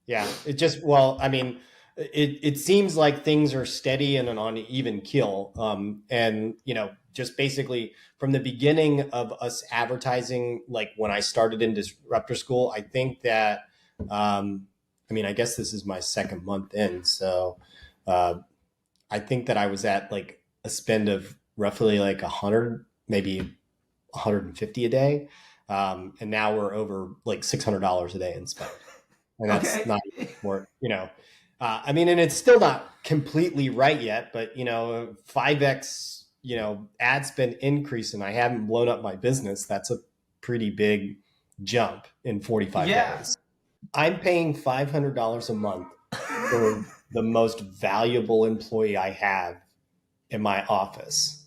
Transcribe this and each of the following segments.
Yeah, it just, well, I mean, it seems like things are steady and on an even keel. And, just basically from the beginning of us advertising, like when I started in Disruptor School, I think that, I mean, I guess this is my second month in. So uh, I think that I was at like a spend of roughly like 100, maybe 150 a day. And now we're over like $600 a day in spend, and that's Okay. not more, I mean, and it's still not completely right yet, but 5x, ad spend increase, and I haven't blown up my business. That's a pretty big jump in 45 Yeah. days. I'm paying $500 a month for the most valuable employee I have in my office,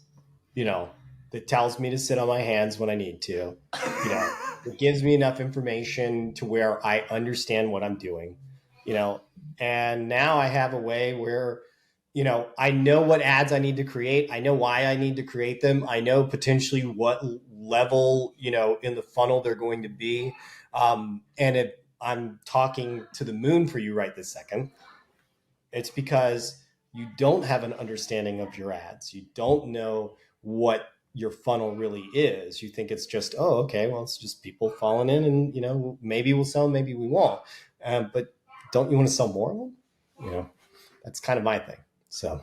you know, that tells me to sit on my hands when I need to, you know, it gives me enough information to where I understand what I'm doing, you know, and now I have a way where, I know what ads I need to create. I know why I need to create them. I know potentially what level, in the funnel they're going to be. And if I'm talking to the moon for you right this second, it's because you don't have an understanding of your ads. You don't know what your funnel really is. You think it's just, oh, okay, well, it's just people falling in, and maybe we'll sell, maybe we won't. But don't you want to sell more of them? That's kind of my thing. So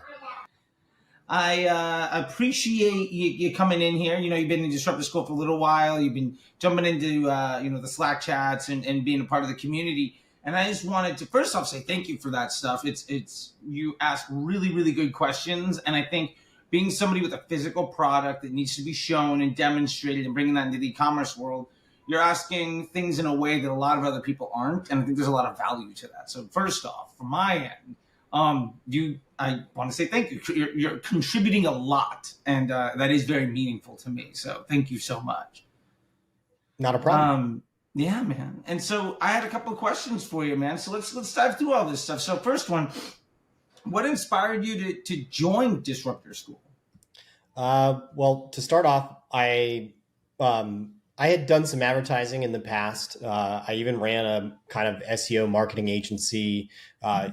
I appreciate you coming in here. You've been in Disruptor School for a little while. You've been jumping into the Slack chats and being a part of the community. And I just wanted to first off say thank you for that stuff. It's you ask really really good questions, and I think being somebody with a physical product that needs to be shown and demonstrated and bringing that into the e-commerce world, you're asking things in a way that a lot of other people aren't, and I think there's a lot of value to that. So first off, from my end, I want to say thank you. You're contributing a lot, and that is very meaningful to me. So thank you so much. not a problem. Um, yeah, man. And so I had a couple of questions for you, man. So let's dive through all this stuff. So first one, what inspired you to join Disruptor School? Well, to start off, I had done some advertising in the past. I even ran a kind of SEO marketing agency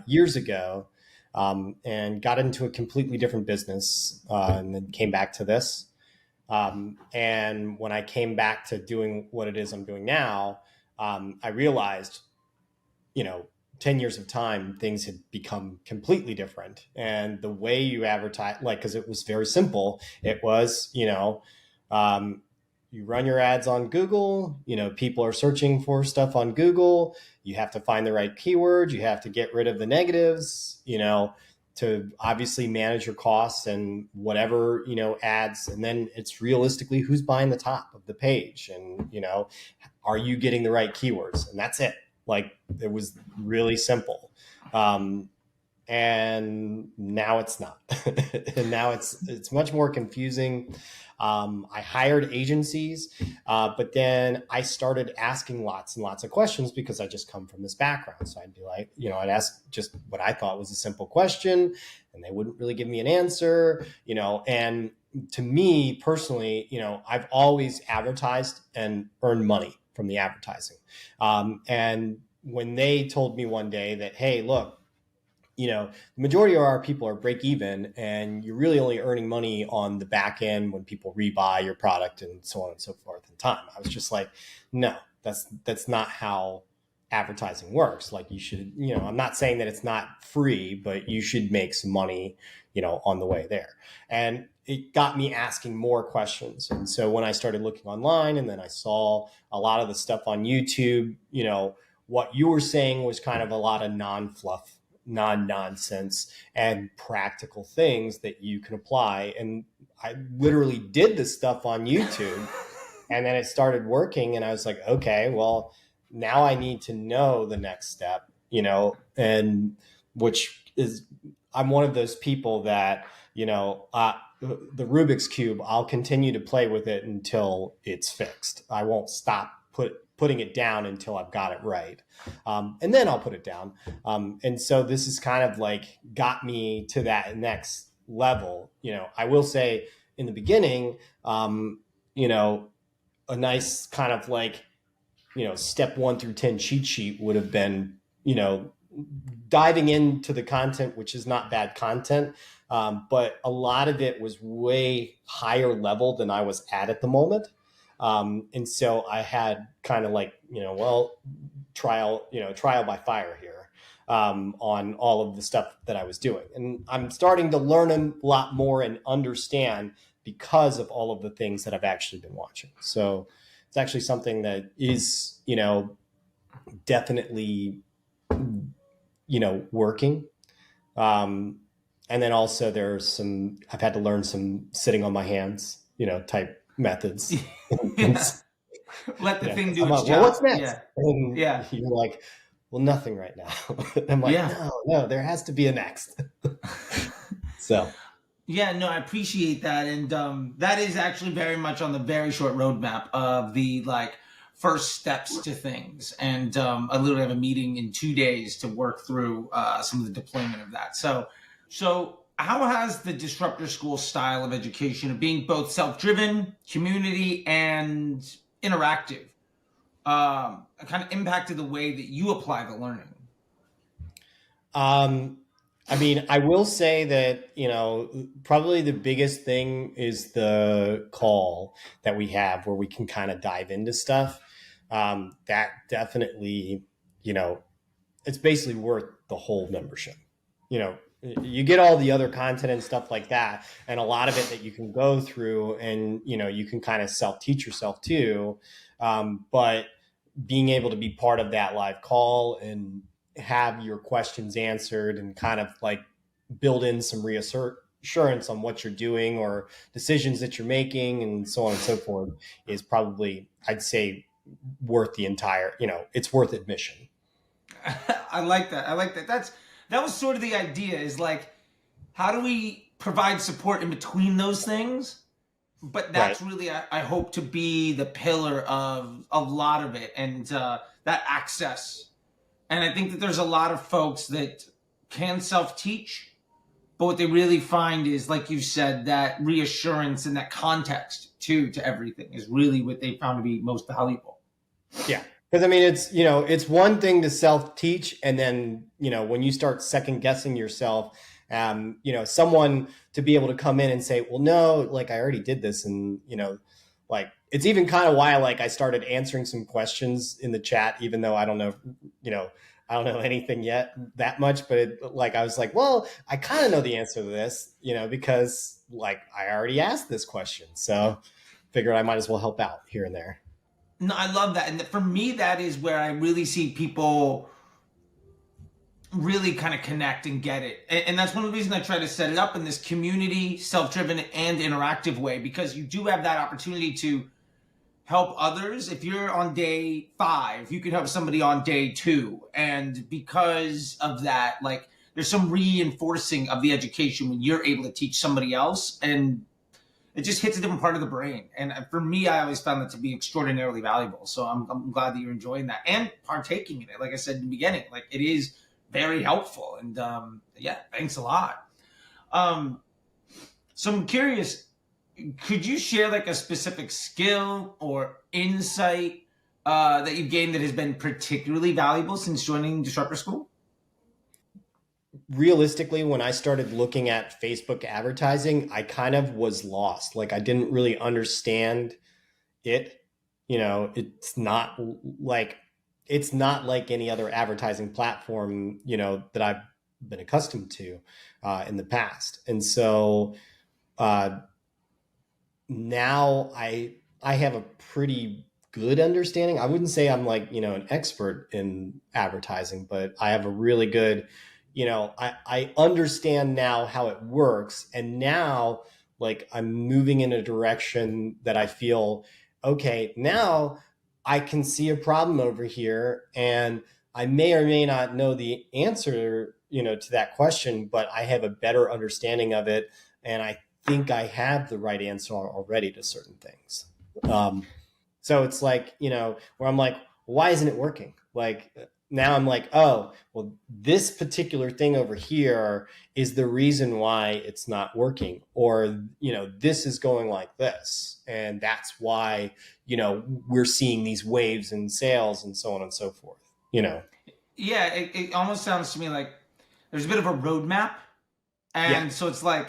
years ago, and got into a completely different business, and then came back to this. And when I came back to doing what it is I'm doing now, I realized, you know, 10 years of time, things had become completely different. And the way you advertise, like, because it was very simple, it was, um, you run your ads on Google, people are searching for stuff on Google. You have to find the right keywords. You have to get rid of the negatives, to obviously manage your costs and whatever, ads. And then it's realistically who's buying the top of the page, and, are you getting the right keywords? And that's it. Like, it was really simple. And now it's not. And now it's much more confusing. I hired agencies, but then I started asking lots and lots of questions because I just come from this background. So I'd be like, I'd ask just what I thought was a simple question, and they wouldn't really give me an answer, and to me personally, I've always advertised and earned money from the advertising. And when they told me one day that, hey, look, the majority of our people are break even, and you're really only earning money on the back end when people rebuy your product and so on and so forth in time. I was just like, no, that's not how advertising works. Like, you should, I'm not saying that it's not free, but you should make some money, on the way there. And it got me asking more questions. And so when I started looking online, and then I saw a lot of the stuff on YouTube, what you were saying was kind of a lot of non-fluff, non-nonsense, and practical things that you can apply. And I literally did this stuff on YouTube, and then it started working, and I was like, okay, well, now I need to know the next step, and which is, I'm one of those people that, the Rubik's Cube, I'll continue to play with it until it's fixed. I won't stop putting it down until I've got it right. And then I'll put it down. And so this is kind of like got me to that next level. I will say in the beginning, a nice kind of like, step 1 through 10 cheat sheet would have been you know, diving into the content, which is not bad content, but a lot of it was way higher level than I was at the moment. And so I had kind of like, well, trial by fire here, on all of the stuff that I was doing. And I'm starting to learn a lot more and understand because of all of the things that I've actually been watching. So it's actually something that is, definitely, working. Um, and then also I've had to learn some sitting on my hands, type methods. And, Yeah. Let the thing do I'm its like, well, what's job. next? Yeah. And Yeah. you're like, well, nothing right now. I'm like, Yeah. no, there has to be a next. So, Yeah, no, I appreciate that, and that is actually very much on the very short roadmap of the like first steps to things. And I literally have a meeting in 2 days to work through some of the deployment of that. So how has the disruptor school style of education of being both self-driven, community, and interactive kind of impacted the way that you apply the learning? um, I mean, I will say that, probably the biggest thing is the call that we have where we can kind of dive into stuff. That definitely, you know, it's basically worth the whole membership. You know, you get all the other content and stuff like that, and a lot of it that you can go through, and you can kind of self teach yourself too. But being able to be part of that live call and have your questions answered and kind of like build in some reassurance on what you're doing or decisions that you're making and so on and so forth is probably, I'd say, worth the entire, it's worth admission. I like that. I like that. That was sort of the idea. Is like, how do we provide support in between those things? But Right. that's really, I hope, to be the pillar of a lot of it, and that access. And I think that there's a lot of folks that can self teach, but what they really find is, like you said, that reassurance and that context too to everything is really what they found to be most valuable. Yeah. Because I mean, it's one thing to self teach. And then, when you start second guessing yourself, someone to be able to come in and say, well, no, like I already did this. And, like it's even kind of why like I started answering some questions in the chat, even though I don't know, you know, I don't know anything yet that much, but like I was like, well, I kind of know the answer to this, because like I already asked this question. So figured I might as well help out here and there. No, I love that. And for me, that is where I really see people really kind of connect and get it. And that's one of the reasons I try to set it up in this community, self-driven, and interactive way, because you do have that opportunity to help others. If you're on day 5, you could help somebody on day 2. And because of that, like there's some reinforcing of the education when you're able to teach somebody else, and it just hits a different part of the brain. And for me, I always found that to be extraordinarily valuable. So I'm glad that you're enjoying that and partaking in it. Like I said in the beginning, like it is very helpful. And yeah, thanks a lot. Um, so I'm curious, could you share like a specific skill or insight that you've gained that has been particularly valuable since joining Disruptor School? Realistically, when I started looking at Facebook advertising, I kind of was lost. Like I didn't really understand it. It's not like any other advertising platform, that I've been accustomed to in the past. And so uh, now I have a pretty good understanding. I wouldn't say I'm like, an expert in advertising, but I have a really good, I understand now how it works. And now like I'm moving in a direction that I feel, okay, now I can see a problem over here and I may or may not know the answer, to that question, but I have a better understanding of it. And I think I have the right answer already to certain things. Um, so it's like, where I'm like, why isn't it working? Like now I'm like, oh, well, this particular thing over here is the reason why it's not working. Or, this is going like this. And that's why, we're seeing these waves in sales and so on and so forth, Yeah, it almost sounds to me like there's a bit of a roadmap. Yeah. And so it's like,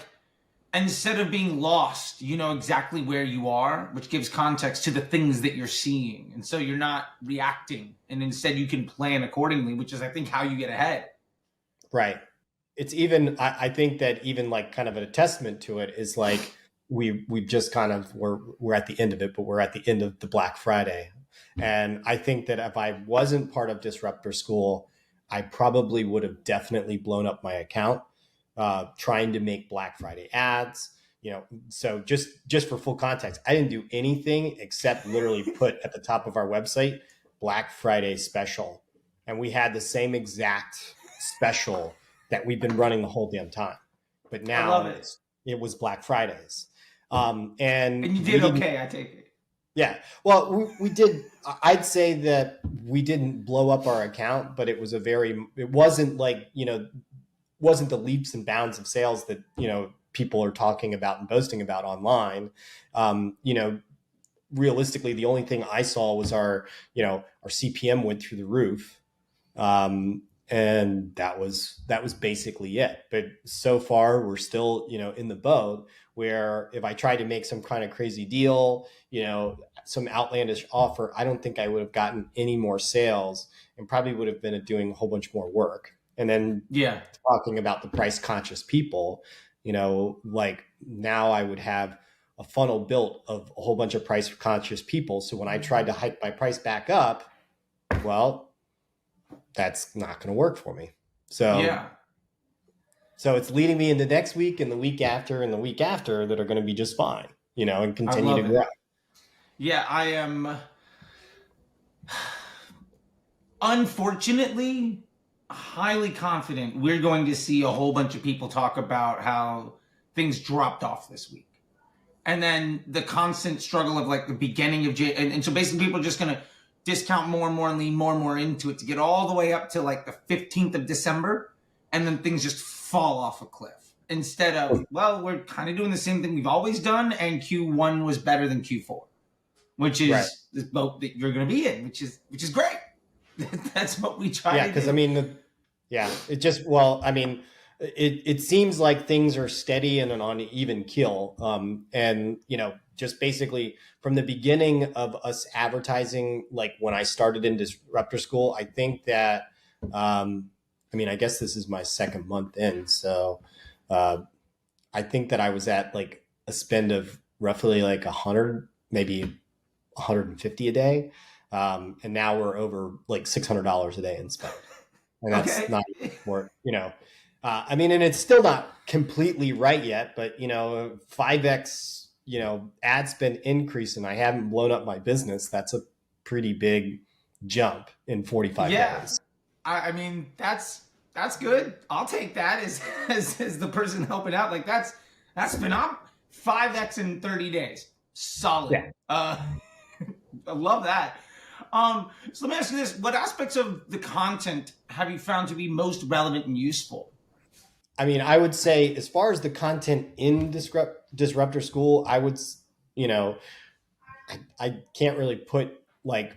instead of being lost, you know exactly where you are, which gives context to the things that you're seeing. And so you're not reacting, and instead you can plan accordingly, which is, I think, how you get ahead. Right. It's even, I think that even like kind of a testament to it is like we've just kind of we're at the end of it, but we're at the end of the Black Friday. And I think that if I wasn't part of Disruptor School, I probably would have definitely blown up my account trying to make Black Friday ads. So just for full context, I didn't do anything except literally put at the top of our website Black Friday special, and we had the same exact special that we've been running the whole damn time. But I love now it. it was Black Fridays, and And you we did didn't. okay, I take it. Yeah, well, we did. I'd say that we didn't blow up our account, but it was a very. It wasn't like wasn't the leaps and bounds of sales that people are talking about and boasting about online. Realistically, the only thing I saw was our CPM went through the roof, and that was basically it. But so far, we're still in the boat where if I tried to make some kind of crazy deal, some outlandish offer, I don't think I would have gotten any more sales, and probably would have been doing a whole bunch more work. And then Yeah. talking about the price conscious people, like now I would have a funnel built of a whole bunch of price conscious people. So when I tried to hike my price back up, well, that's not going to work for me. So Yeah. it's leading me into next week and the week after and the week after that are going to be just fine, and I continue to love grow. it. Yeah, I am unfortunately highly confident we're going to see a whole bunch of people talk about how things dropped off this week. And then the constant struggle of like the beginning of and so basically people are just going to discount more and more and lean more and more into it to get all the way up to like the 15th of December, and then things just fall off a cliff. Instead of, well, we're kind of doing the same thing we've always done, and Q1 was better than Q4, which Right. is the boat that you're going to be in, which is great. That's what we try Yeah, to because do. I mean, it just it seems like things are steady and an uneven keel. And just basically from the beginning of us advertising, like when I started in Disruptor School, I think that I guess this is my second month in, so I think that I was at like a spend of roughly like 100, maybe 150 a day. And now we're over like $600 a day in spend. And that's Okay. not more, and it's still not completely right yet, but 5x, ad spend increase, and I haven't blown up my business. That's a pretty big jump in 45 Yeah. days. I mean, that's good. I'll take that as the person helping out. Like that's phenomenal. 5x in 30 days. Solid. Yeah. I love that. So let me ask you this: what aspects of the content have you found to be most relevant and useful? I mean, I would say as far as the content in Disruptor School, I would, I can't really put like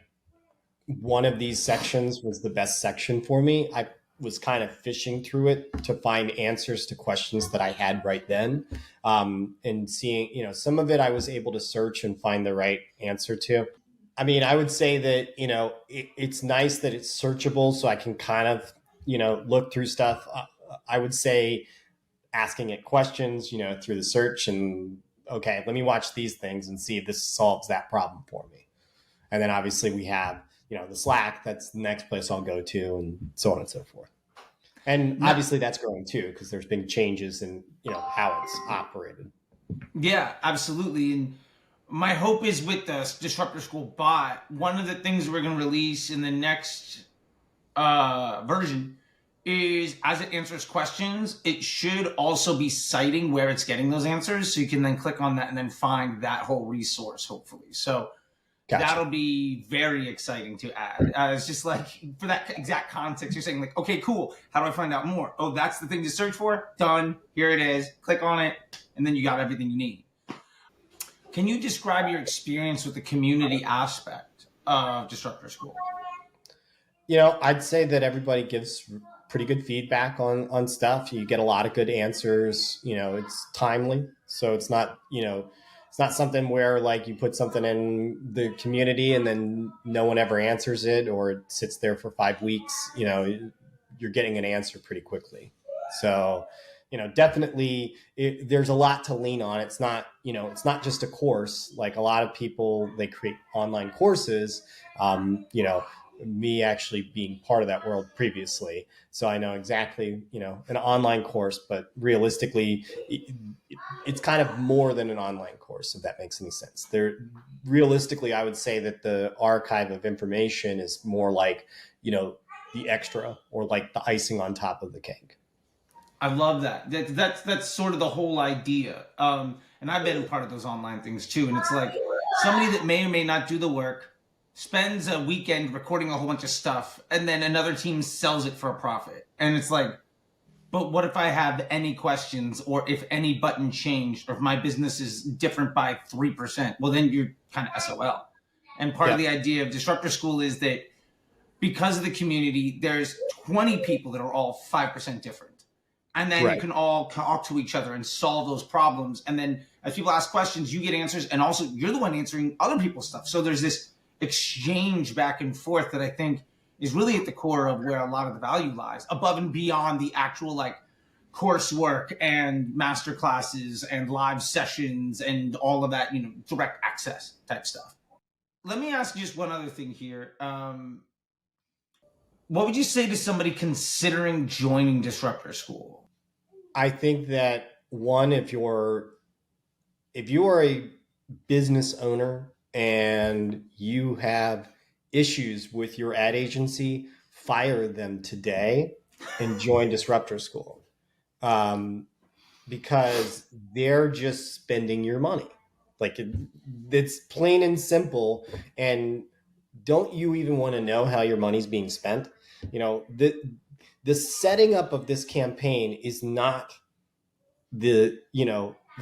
one of these sections was the best section for me. I was kind of fishing through it to find answers to questions that I had right then. And seeing, some of it I was able to search and find the right answer to. I mean, I would say that, it's nice that it's searchable so I can kind of, look through stuff. I would say asking it questions, through the search and, okay, let me watch these things and see if this solves that problem for me. And then obviously we have, the Slack, that's the next place I'll go to, and so on and so forth. And No, obviously that's growing too, because there's been changes in, how it's operated. yeah, absolutely. And my hope is with the Disruptor School bot, one of the things we're going to release in the next version is as it answers questions, it should also be citing where it's getting those answers. So you can then click on that and then find that whole resource, hopefully. So Gotcha. that'll be very exciting to add. It's just like for that exact context, you're saying like, okay, cool. How do I find out more? Oh, that's the thing to search for. Done. Here it is. Click on it. And then you got everything you need. Can you describe your experience with the community aspect of Disruptor School? I'd say that everybody gives pretty good feedback on stuff. You get a lot of good answers. It's timely, so it's not something where like you put something in the community and then no one ever answers it, or it sits there for 5 weeks. You're getting an answer pretty quickly. So, definitely there's a lot to lean on. It's not just a course. Like a lot of people, they create online courses. Me actually being part of that world previously. So I know exactly, an online course, but realistically, it's kind of more than an online course, if that makes any sense. Realistically, I would say that the archive of information is more like, the extra or like the icing on top of the cake. I love that. That's sort of the whole idea. And I've been a part of those online things too. And it's like somebody that may or may not do the work spends a weekend recording a whole bunch of stuff, and then another team sells it for a profit. And it's like, but what if I have any questions, or if any button changed, or if my business is different by 3%? Well, then you're kind of SOL. And part of Yeah. the idea of Disruptor School is that because of the community, there's 20 people that are all 5% different. And then you Right. can all talk to each other and solve those problems. And then as people ask questions, you get answers. And also, you're the one answering other people's stuff. So there's this exchange back and forth that I think is really at the core of where a lot of the value lies, above and beyond the actual like coursework and master classes and live sessions and all of that, direct access type stuff. Let me ask you just one other thing here. What would you say to somebody considering joining Disruptor School? I think that one, if you are a business owner and you have issues with your ad agency, fire them today and join Disruptor School, um, because they're just spending your money. Like it's plain and simple. And don't you even want to know how your money's being spent? The setting up of this campaign is not the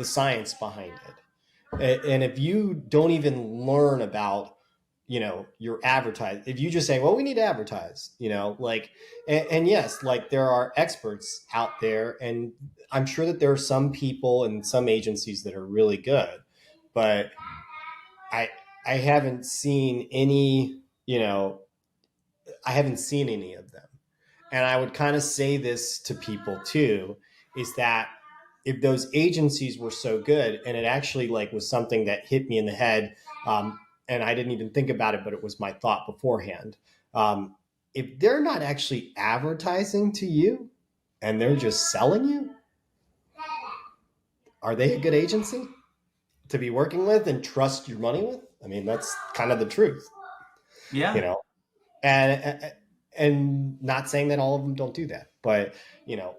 science behind it. And if you don't even learn about your advertise, if you just say, well, we need to advertise, like, and yes, like there are experts out there, and I'm sure that there are some people and some agencies that are really good, but i I haven't seen any, I haven't seen any of them. And I would kind of say this to people too, is that if those agencies were so good, and it actually like was something that hit me in the head, and I didn't even think about it, but it was my thought beforehand. If they're not actually advertising to you and they're just selling you, are they a good agency to be working with and trust your money with? I mean, that's kind of the truth, you Yeah. know. And not saying that all of them don't do that, but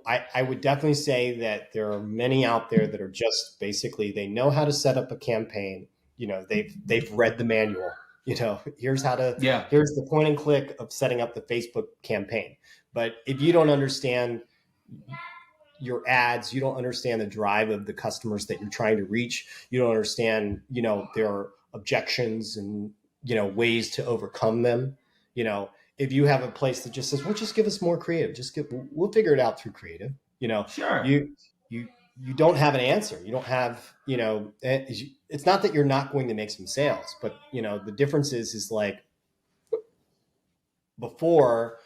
I would definitely say that there are many out there that are just basically, they know how to set up a campaign. They've read the manual. Yeah. Here's the point and click of setting up the Facebook campaign. But if you don't understand your ads, you don't understand the drive of the customers that you're trying to reach, you don't understand their objections and ways to overcome them. If you have a place that just says, well, just give us more creative, we'll figure it out through creative. Sure. You don't have an answer. You don't have, it's not that you're not going to make some sales, but the difference is like before,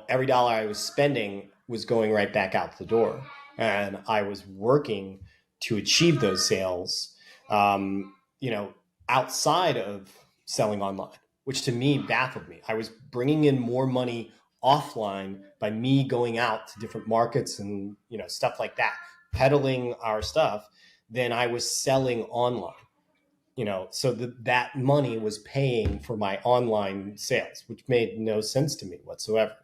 every dollar I was spending was going right back out the door, and I was working to achieve those sales, um, you know, outside of selling online, which to me baffled me. I was bringing in more money offline by me going out to different markets and stuff like that, peddling our stuff, than I was selling online. So that money was paying for my online sales, which made no sense to me whatsoever.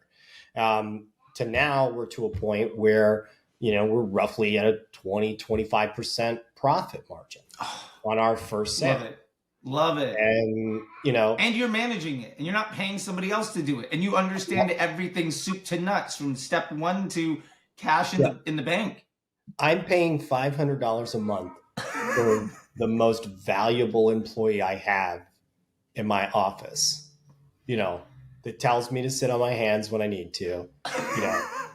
To now we're to a point where, we're roughly at a 20-25% profit margin on our first Love sale. it. Love it. And, And you're managing it, and you're not paying somebody else to do it, and you understand everything soup to nuts from step one to cash in yeah, the bank. I'm paying $500 a month for the most valuable employee I have in my office. You know, that tells me to sit on my hands when I need to.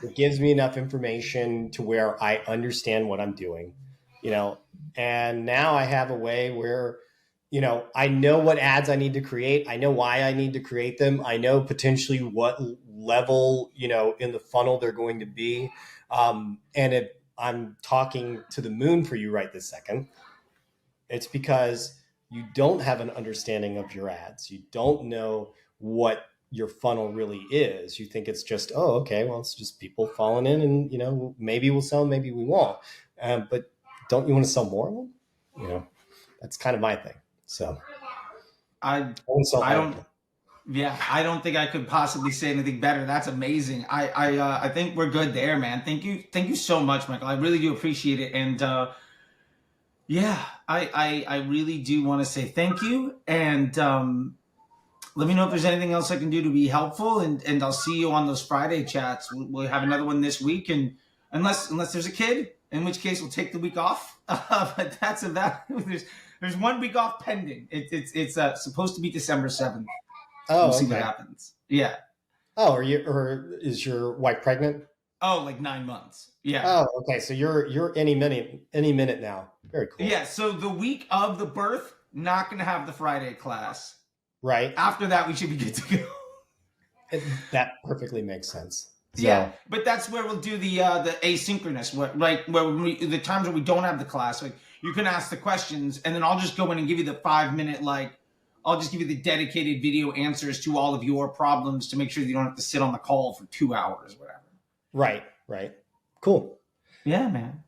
It gives me enough information to where I understand what I'm doing, you know, and now I have a way where, I know what ads I need to create. I know why I need to create them. I know potentially what level, in the funnel they're going to be. And if I'm talking to the moon for you right this second, it's because you don't have an understanding of your ads. You don't know what your funnel really is. You think it's just, oh, okay, well, it's just people falling in and, maybe we'll sell, maybe we won't. But don't you want to sell more of them? That's kind of my thing. So I don't sell I all of don't. them. Yeah, I don't think I could possibly say anything better. That's amazing. I think we're good there, man. Thank you so much, Michael. I really do appreciate it, and yeah, I really do want to say thank you, and let me know if there's anything else I can do to be helpful, and I'll see you on those Friday chats. We'll have another one this week, and unless there's a kid, in which case we'll take the week off. But that's about. There's 1 week off pending. It's supposed to be December 7th. We'll Oh, see what okay. happens. Yeah. Oh, or is your wife pregnant? Oh, like 9 months. Yeah. Oh, okay. So you're any minute now. Very cool. Yeah. So the week of the birth, not going to have the Friday class. Right. After that, we should be good to go. That perfectly makes sense. Yeah, So, but that's where we'll do the asynchronous, the times where we don't have the class, like you can ask the questions, and then I'll just go in and give you the 5 minute, I'll just give you the dedicated video answers to all of your problems to make sure that you don't have to sit on the call for 2 hours, whatever. right. Cool. Yeah, man.